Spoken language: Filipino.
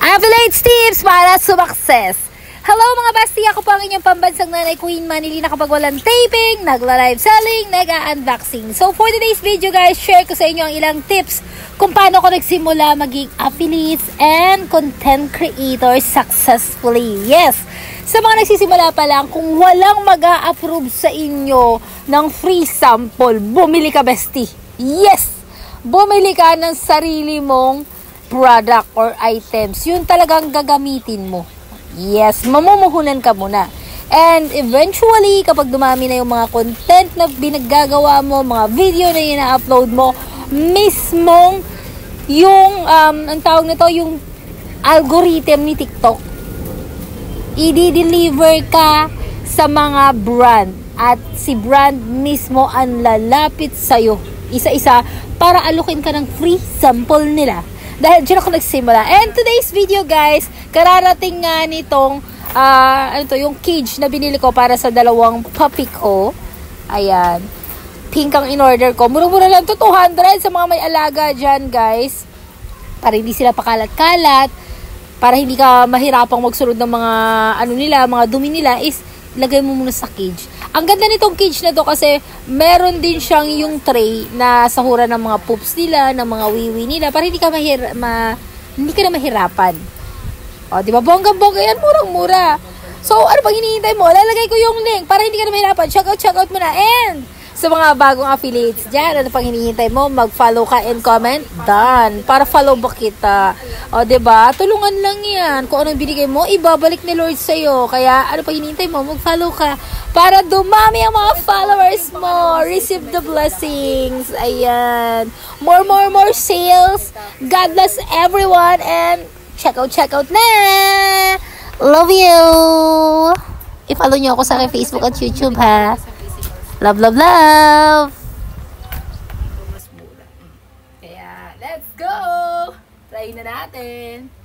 Affiliates tips para sumakses. Hello mga bestie, ako po ang inyong pambansang nanay Queen Manili na kapag walang taping, nagla-live selling, nag-unboxing. So for today's video guys, share ko sa inyo ang ilang tips kung paano ko nagsimula maging affiliates and content creator successfully. Yes, sa mga nagsisimula pa lang, kung walang mag-a-approve sa inyo ng free sample, bumili ka bestie. Yes, bumili ka ng sarili mong product or items. Yun talagang gagamitin mo. Yes, mamumuhunan ka muna. And eventually, kapag dumami na yung mga content na binaggagawa mo, mga video na ina-upload mo, mismong yung, ang tawag nito, yung algorithm ni TikTok, i-deliver ka sa mga brand. At si brand mismo ang lalapit sa'yo, isa-isa, para alukin ka ng free sample nila. Dahil dyan ako nagsimula. And today's video guys, kararating nga nitong yung cage na binili ko para sa dalawang puppy ko. Ayan. Pink ang in-order ko. Murang-mura lang to, 200 sa mga may alaga dyan guys. Para hindi sila pakalat-kalat. Para hindi ka mahirapang magsunod ng mga mga dumi nila is lagay mo muna sa cage. Ang ganda nitong cage na to kasi meron din siyang yung tray na sahuran ng mga poops nila, ng mga wiwi nila para hindi ka na mahirapan. O, di ba? Bongga-bongga yan, murang-mura. So, ano pang hinihintay mo? Lalagay ko yung link para hindi ka na mahirapan. Check out mo na. And sa mga bagong affiliates dyan, ano pang hinihintay mo? Mag-follow ka and comment. Done. Para follow ba kita? O, diba? Tulungan lang yan. Kung anong binigay mo, ibabalik ni Lord sa'yo. Kaya, ano pang hinihintay mo? Mag-follow ka. Para dumami ang mga followers mo. Receive the blessings. Ayan. More sales. God bless everyone. And check out na. Love you. I-follow nyo ako sa aking Facebook at YouTube, ha? Love. Kaya, let's go! Try na natin.